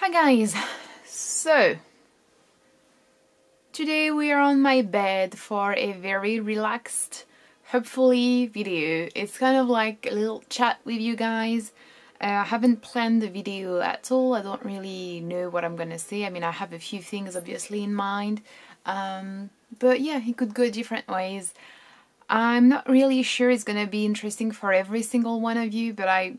Hi guys, so today we are on my bed for a very relaxed, hopefully video. It's kind of like a little chat with you guys. I haven't planned the video at all. I don't really know what I'm gonna say. I mean, I have a few things obviously in mind, but yeah, it could go different ways. I'm not really sure it's gonna be interesting for every single one of you, but I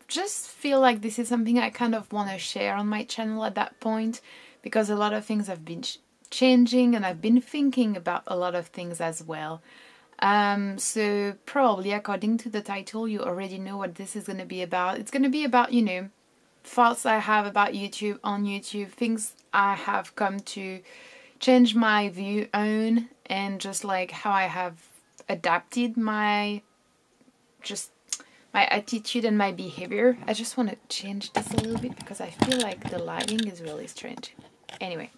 just feel like this is something I kind of want to share on my channel at that point, because a lot of things have been changing and I've been thinking about a lot of things as well. So probably according to the title you already know what this is going to be about. It's going to be about, you know, thoughts I have about YouTube, on YouTube, things I have come to change my view on, and just like how I have adapted my attitude and my behavior. I just want to change this a little bit because I feel like the lighting is really strange. Anyway,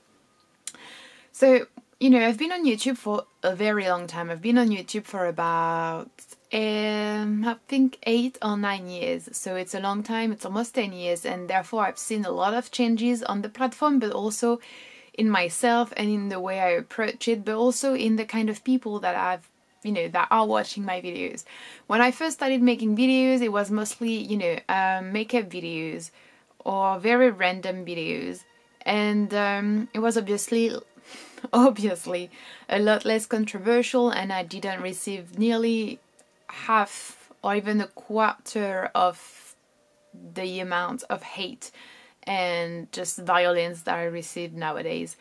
so, you know, I've been on YouTube for a very long time. I've been on YouTube for about, I think 8 or 9 years. So it's a long time, it's almost 10 years, and therefore I've seen a lot of changes on the platform, but also in myself and in the way I approach it, but also in the kind of people that that are watching my videos. When I first started making videos, it was mostly, you know, makeup videos or very random videos, and it was obviously a lot less controversial, and I didn't receive nearly half or even a quarter of the amount of hate and just violence that I receive nowadays.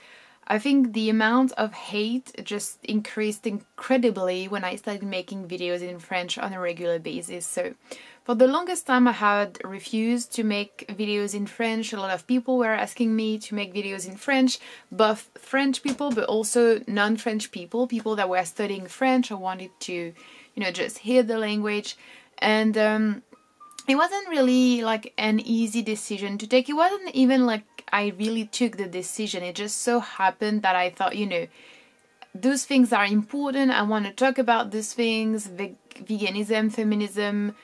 I think the amount of hate just increased incredibly when I started making videos in French on a regular basis. So for the longest time I had refused to make videos in French. A lot of people were asking me to make videos in French, both French people but also non-French people, people that were studying French or wanted to, you know, just hear the language. And it wasn't really like an easy decision to take. It wasn't even like I really took the decision. It just so happened that I thought, you know, those things are important. I want to talk about those things: veganism, feminism,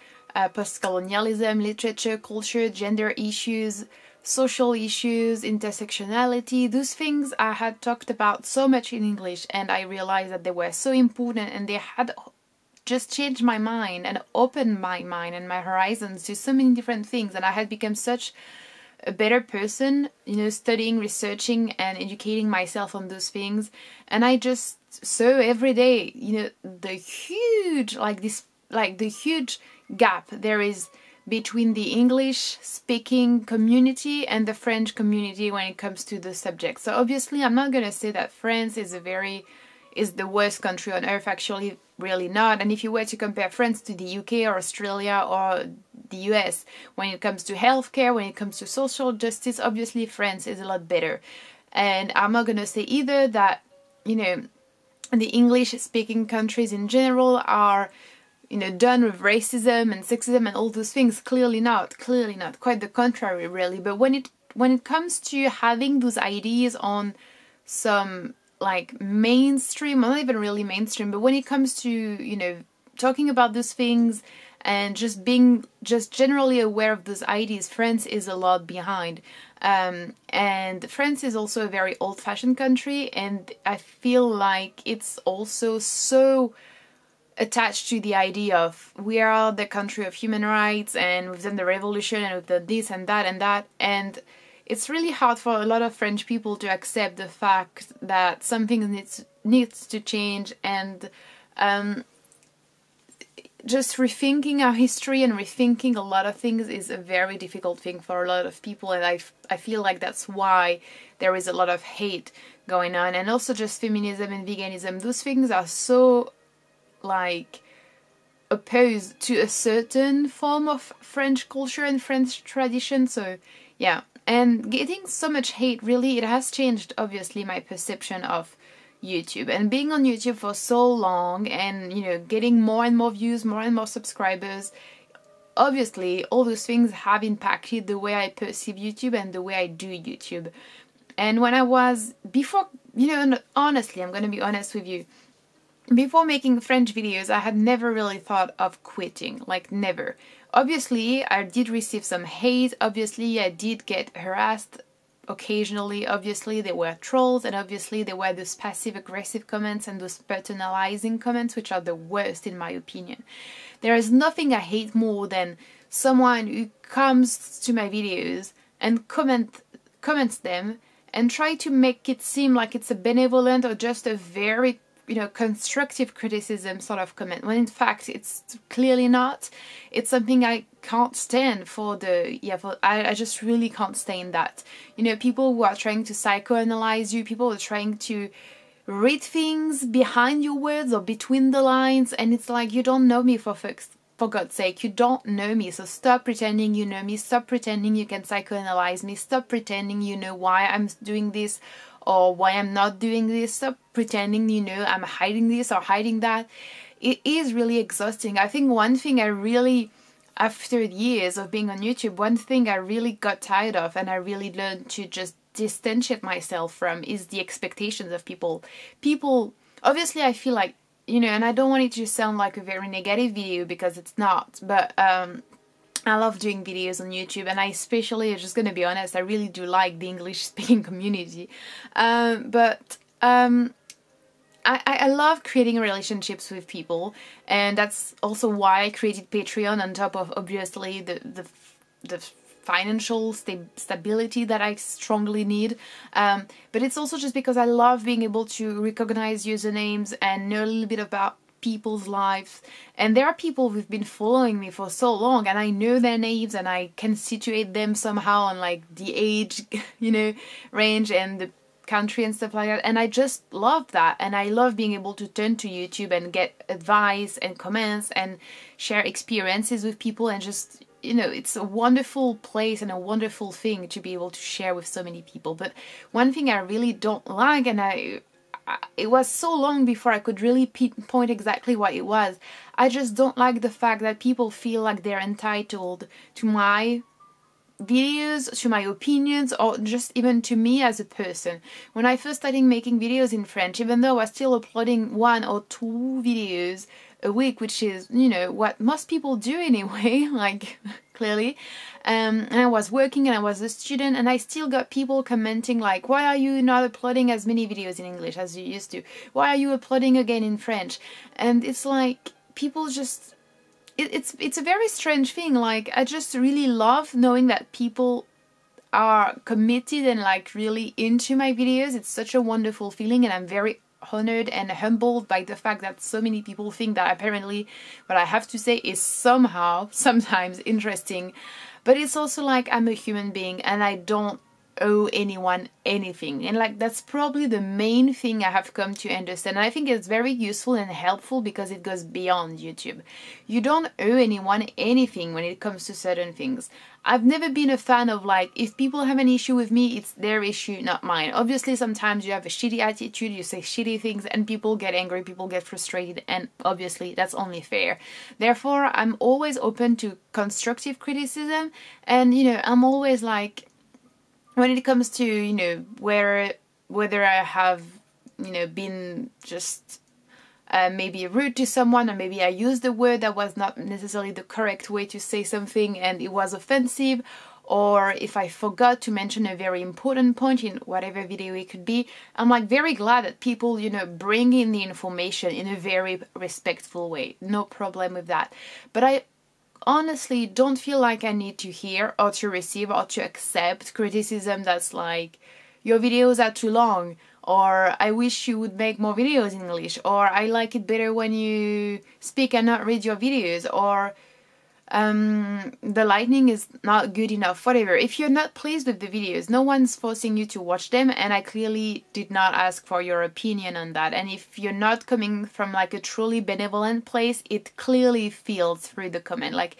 post-colonialism, literature, culture, gender issues, social issues, intersectionality. Those things I had talked about so much in English, and I realized that they were so important, and they had just changed my mind and opened my mind and my horizons to so many different things. And I had become such a better person, you know, studying, researching and educating myself on those things. And I just saw every day, you know, the huge gap there is between the English speaking community and the French community when it comes to the subject. So obviously I'm not going to say that France is the worst country on earth. Actually, really not. And if you were to compare France to the UK or Australia or the US, when it comes to healthcare, when it comes to social justice, obviously France is a lot better. And I'm not gonna say either that, you know, the English-speaking countries in general are, you know, done with racism and sexism and all those things. Clearly not. Quite the contrary, really. But when it comes to having those ideas on some like mainstream, not even really mainstream, but when it comes to, you know, talking about those things and just being generally aware of those ideas, France is a lot behind. And France is also a very old-fashioned country, and I feel like it's also so attached to the idea of we are the country of human rights, and we've done the revolution, and we've done this and that and that, and it's really hard for a lot of French people to accept the fact that something needs to change. And just rethinking our history and rethinking a lot of things is a very difficult thing for a lot of people, and I feel like that's why there is a lot of hate going on. And also just feminism and veganism, those things are so like opposed to a certain form of French culture and French tradition. So yeah. And getting so much hate, really, it has changed, obviously, my perception of YouTube. And being on YouTube for so long and, you know, getting more and more views, more and more subscribers, obviously, all those things have impacted the way I perceive YouTube and the way I do YouTube. And when I was, before, you know, honestly, I'm going to be honest with you, before making French videos, I had never really thought of quitting, like never. Obviously, I did receive some hate, obviously I did get harassed occasionally, obviously, there were trolls, and obviously there were those passive-aggressive comments and those paternalizing comments, which are the worst in my opinion. There is nothing I hate more than someone who comes to my videos and comments them and try to make it seem like it's a benevolent or just a very, you know, constructive criticism sort of comment, when in fact it's clearly not. It's something I can't stand I just really can't stand that. You know, people who are trying to psychoanalyze you, people who are trying to read things behind your words or between the lines, and it's like, you don't know me, for God's sake, you don't know me, so stop pretending you know me, stop pretending you can psychoanalyze me, stop pretending you know why I'm doing this or why I'm not doing this, stop pretending you know I'm hiding this or hiding that. It is really exhausting. I think one thing I really, after years of being on YouTube, one thing I really got tired of and I really learned to just distantiate myself from is the expectations of people. Obviously I feel like, you know, and I don't want it to sound like a very negative video because it's not, but I love doing videos on YouTube, and I especially, just gonna be honest, I really do like the English speaking community. I love creating relationships with people, and that's also why I created Patreon, on top of obviously the financial stability that I strongly need, but it's also just because I love being able to recognize usernames and know a little bit about people's lives. And there are people who've been following me for so long, and I know their names and I can situate them somehow on like the age, you know, range and the country and stuff like that, and I just love that. And I love being able to turn to YouTube and get advice and comments and share experiences with people, and just, you know, it's a wonderful place and a wonderful thing to be able to share with so many people. But one thing I really don't like, and it was so long before I could really pinpoint exactly what it was, I just don't like the fact that people feel like they're entitled to my videos, to my opinions, or just even to me as a person. When I first started making videos in French, even though I was still uploading 1 or 2 videos a week, which is, you know, what most people do anyway, like, clearly, and I was working and I was a student, and I still got people commenting like, why are you not uploading as many videos in English as you used to? Why are you uploading again in French? And it's like, people just, it's a very strange thing. Like, I just really love knowing that people are committed and like really into my videos. It's such a wonderful feeling, and I'm very honored and humbled by the fact that so many people think that apparently what I have to say is somehow, sometimes interesting. But it's also like, I'm a human being and I don't owe anyone anything, and like, that's probably the main thing I have come to understand. And I think it's very useful and helpful because it goes beyond YouTube. You don't owe anyone anything when it comes to certain things. I've never been a fan of like, if people have an issue with me, it's their issue, not mine. Obviously sometimes you have a shitty attitude, you say shitty things, and people get angry, people get frustrated, and obviously that's only fair. Therefore, I'm always open to constructive criticism, and, you know, I'm always like, when it comes to, you know, whether I have, you know, been just maybe rude to someone, or maybe I used a word that was not necessarily the correct way to say something and it was offensive, or if I forgot to mention a very important point in whatever video it could be, I'm like very glad that people, you know, bring in the information in a very respectful way. No problem with that. But I honestly don't feel like I need to hear or to receive or to accept criticism that's like, your videos are too long, or I wish you would make more videos in English, or I like it better when you speak and not read your videos, or the lighting is not good enough, whatever. If you're not pleased with the videos, no one's forcing you to watch them, and I clearly did not ask for your opinion on that. And if you're not coming from like a truly benevolent place, it clearly feels through the comment. Like,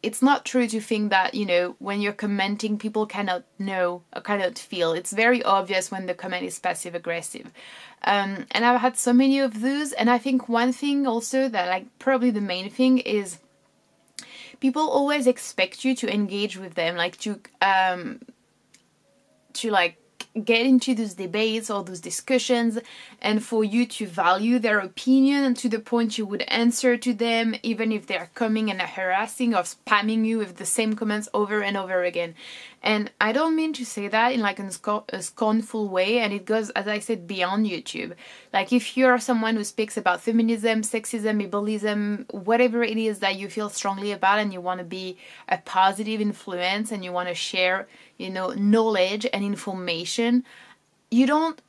it's not true to think that, you know, when you're commenting, people cannot know or cannot feel. It's very obvious when the comment is passive aggressive. And I've had so many of those. And I think one thing also that, like, probably the main thing is, people always expect you to engage with them, like to like get into those debates or those discussions, and for you to value their opinion to the point you would answer to them even if they're coming and harassing or spamming you with the same comments over and over again. And I don't mean to say that in like a scornful way, and it goes, as I said, beyond YouTube. Like if you're someone who speaks about feminism, sexism, ableism, whatever it is that you feel strongly about, and you want to be a positive influence and you want to share, you know, knowledge and information, you don't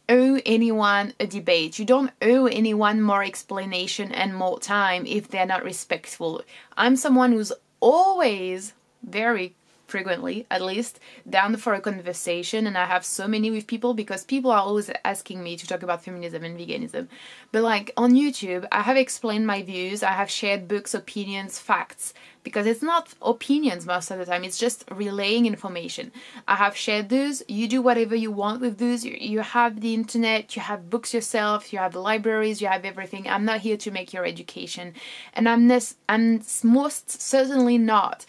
owe anyone a debate. You don't owe anyone more explanation and more time if they're not respectful. I'm someone who's always, very frequently at least, down for a conversation, and I have so many with people because people are always asking me to talk about feminism and veganism. But like on YouTube, I have explained my views, I have shared books, opinions, facts, because it's not opinions most of the time, it's just relaying information. I have shared those. You do whatever you want with those. You have the internet, you have books yourself, you have libraries, you have everything. I'm not here to make your education, and I'm most certainly not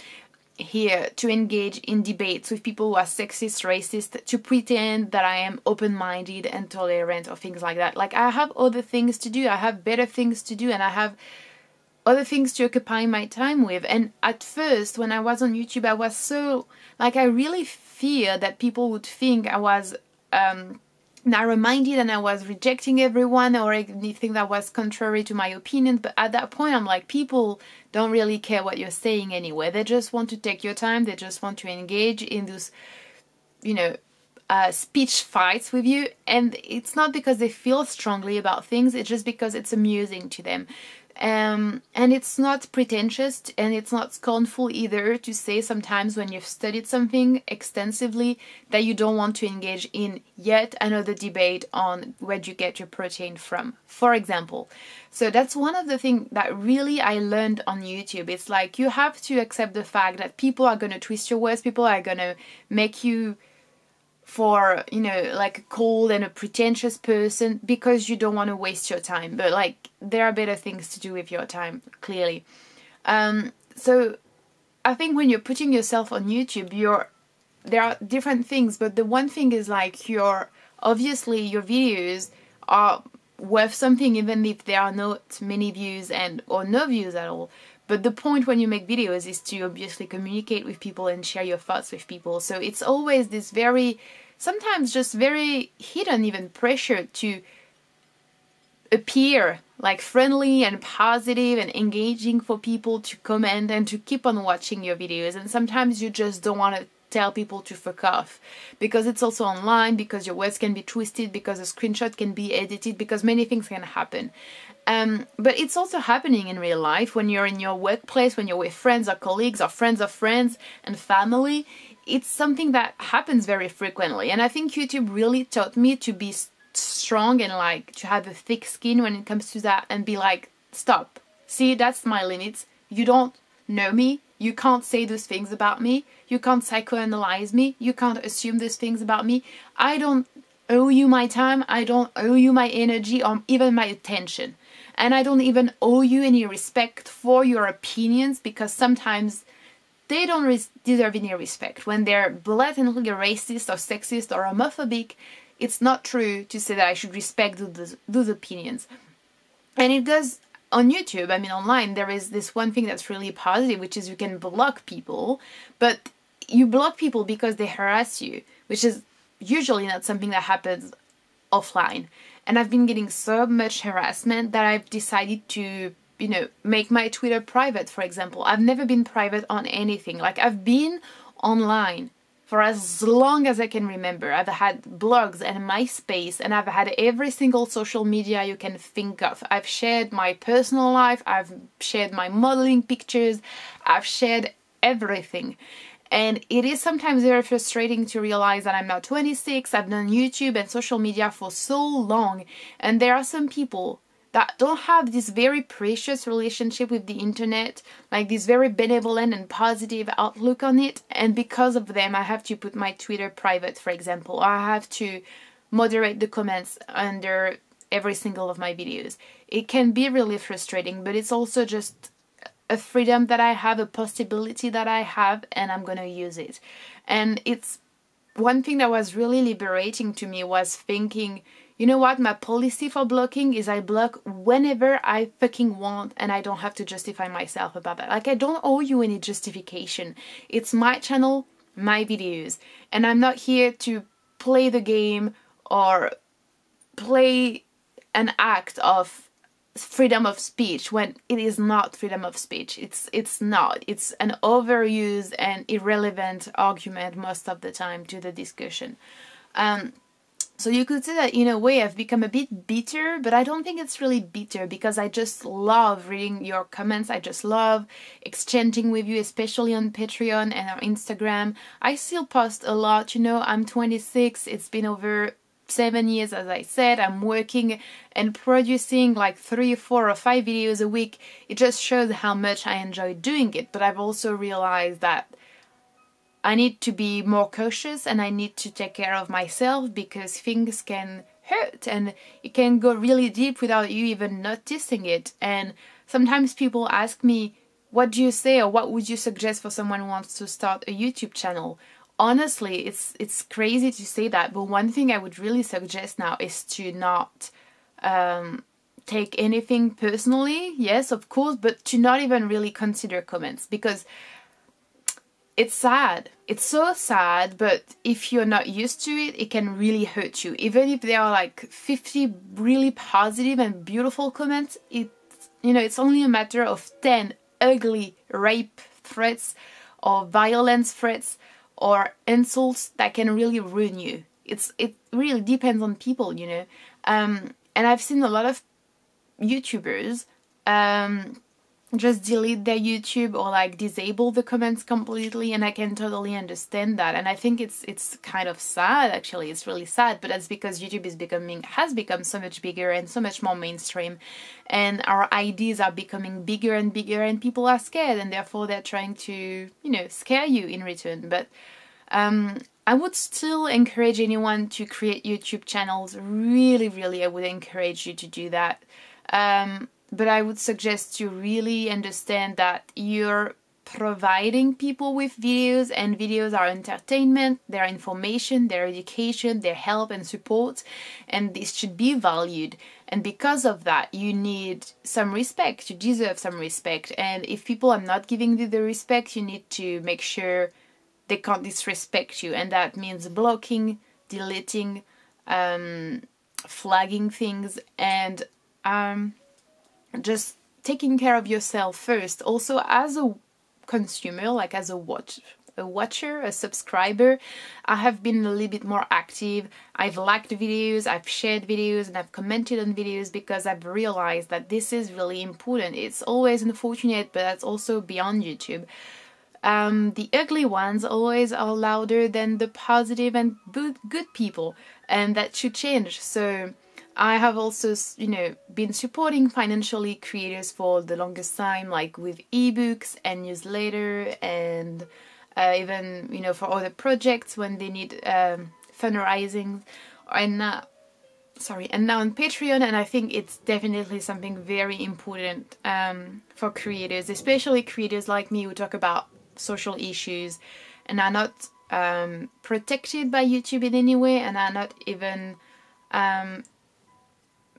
here to engage in debates with people who are sexist, racist, to pretend that I am open-minded and tolerant or things like that. Like I have other things to do, I have better things to do, and I have other things to occupy my time with. And at first, when I was on YouTube, I was so, like, I really feared that people would think I was narrow-minded and I was rejecting everyone or anything that was contrary to my opinion. But at that point, I'm like, people don't really care what you're saying anyway. They just want to take your time. They just want to engage in those, you know, speech fights with you. And it's not because they feel strongly about things. It's just because it's amusing to them. And it's not pretentious and it's not scornful either to say sometimes when you've studied something extensively that you don't want to engage in yet another debate on where you get your protein from, for example. So that's one of the things that really I learned on YouTube. It's like you have to accept the fact that people are going to twist your words, people are going to make you for, you know, like a cold and a pretentious person because you don't want to waste your time. But like there are better things to do with your time, clearly. So I think when you're putting yourself on YouTube, there are different things, but the one thing is like obviously your videos are worth something even if there are not many views or no views at all. But the point when you make videos is to obviously communicate with people and share your thoughts with people. So it's always this sometimes just very hidden even pressure to appear like friendly and positive and engaging for people to comment and to keep on watching your videos. And sometimes you just don't want to tell people to fuck off because it's also online, because your words can be twisted, because a screenshot can be edited, because many things can happen. But it's also happening in real life when you're in your workplace, when you're with friends or colleagues or friends of friends and family. It's something that happens very frequently. And I think YouTube really taught me to be strong and like to have a thick skin when it comes to that and be like, stop. See, that's my limits. You don't know me. You can't say those things about me. You can't psychoanalyze me. You can't assume those things about me. I don't owe you my time. I don't owe you my energy or even my attention. And I don't even owe you any respect for your opinions because sometimes they don't deserve any respect. When they're blatantly racist or sexist or homophobic, it's not true to say that I should respect those opinions. And it goes on YouTube, I mean online, there is this one thing that's really positive, which is you can block people, but you block people because they harass you, which is usually not something that happens offline. And I've been getting so much harassment that I've decided to, you know, make my Twitter private, for example. I've never been private on anything. Like, I've been online for as long as I can remember. I've had blogs and MySpace, and I've had every single social media you can think of. I've shared my personal life, I've shared my modeling pictures, I've shared everything. And it is sometimes very frustrating to realize that I'm now 26, I've done YouTube and social media for so long, and there are some people that don't have this very precious relationship with the internet, like this very benevolent and positive outlook on it, and because of them I have to put my Twitter private, for example, or I have to moderate the comments under every single of my videos. It can be really frustrating, but it's also just a freedom that I have, a possibility that I have, and I'm gonna use it. And it's one thing that was really liberating to me was thinking, you know what, my policy for blocking is I block whenever I fucking want, and I don't have to justify myself about that. Like, I don't owe you any justification. It's my channel, my videos, and I'm not here to play the game or play an act of freedom of speech when it is not freedom of speech. It's not. It's an overused and irrelevant argument most of the time to the discussion. So you could say that in a way I've become a bit bitter, but I don't think it's really bitter, because I just love reading your comments. I just love exchanging with you, especially on Patreon and on Instagram. I still post a lot, you know. I'm 26. It's been over 7 years, as I said. I'm working and producing like 3, 4 or 5 videos a week. It just shows how much I enjoy doing it. But I've also realized that I need to be more cautious, and I need to take care of myself, because things can hurt and it can go really deep without you even noticing it. And sometimes people ask me, what do you say, or what would you suggest for someone who wants to start a YouTube channel? Honestly, it's crazy to say that, but one thing I would really suggest now is to not take anything personally. Yes, of course, but to not even really consider comments, because it's sad. It's so sad, but if you're not used to it, it can really hurt you. Even if there are like 50 really positive and beautiful comments, it's only a matter of 10 ugly rape threats or violence threats or insults that can really ruin you. It really depends on people, you know. And I've seen a lot of YouTubers just delete their YouTube or like disable the comments completely, and I can totally understand that. And I think it's kind of sad, actually. It's really sad, but that's because YouTube has become so much bigger and so much more mainstream, and our ideas are becoming bigger and bigger, and people are scared, and therefore they're trying to, scare you in return. But I would still encourage anyone to create YouTube channels. Really, really, I would encourage you to do that. But I would suggest to really understand that you're providing people with videos, and videos are entertainment, they're information, they're education, they're help and support, and this should be valued. And because of that, you need some respect, you deserve some respect. And if people are not giving you the respect, you need to make sure they can't disrespect you, and that means blocking, deleting, flagging things, and just taking care of yourself first. Also, as a consumer, like as a watcher, a subscriber, I have been a little bit more active. I've liked videos, I've shared videos, and I've commented on videos, because I've realized that this is really important. It's always unfortunate, but that's also beyond YouTube. The ugly ones always are louder than the positive and good people, and that should change. So I have also, been supporting financially creators for the longest time, like with ebooks and newsletter, and even, for other projects when they need fundraising. And now on Patreon, and I think it's definitely something very important for creators, especially creators like me who talk about social issues and are not protected by YouTube in any way, and are not even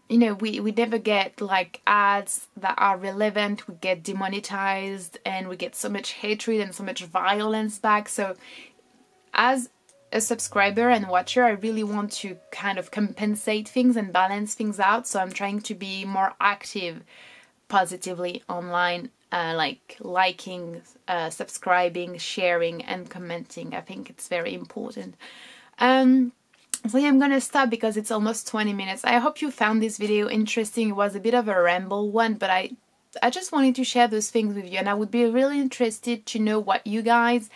we never get like ads that are relevant. We get demonetized, and we get so much hatred and so much violence back. So as a subscriber and watcher, I really want to kind of compensate things and balance things out. So I'm trying to be more active positively online, like liking, subscribing, sharing, and commenting. I think it's very important. So yeah, I'm gonna stop because it's almost 20 minutes. I hope you found this video interesting. It was a bit of a ramble one, but I just wanted to share those things with you, and I would be really interested to know what you guys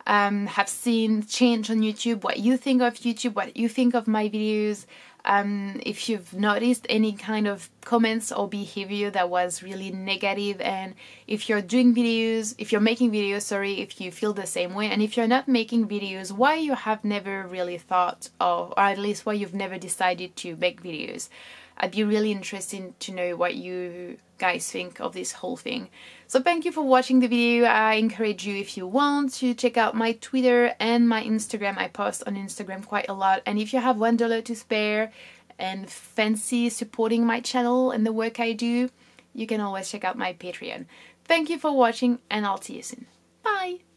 have seen change on YouTube, what you think of YouTube, what you think of my videos. If you've noticed any kind of comments or behavior that was really negative, and if you're making videos, if you feel the same way, and if you're not making videos, why you have never really thought of, or at least why you've never decided to make videos. I'd be really interested to know what you guys think of this whole thing. So thank you for watching the video. I encourage you, if you want, to check out my Twitter and my Instagram. I post on Instagram quite a lot, and if you have $1 to spare and fancy supporting my channel and the work I do, you can always check out my Patreon. Thank you for watching, and I'll see you soon. Bye!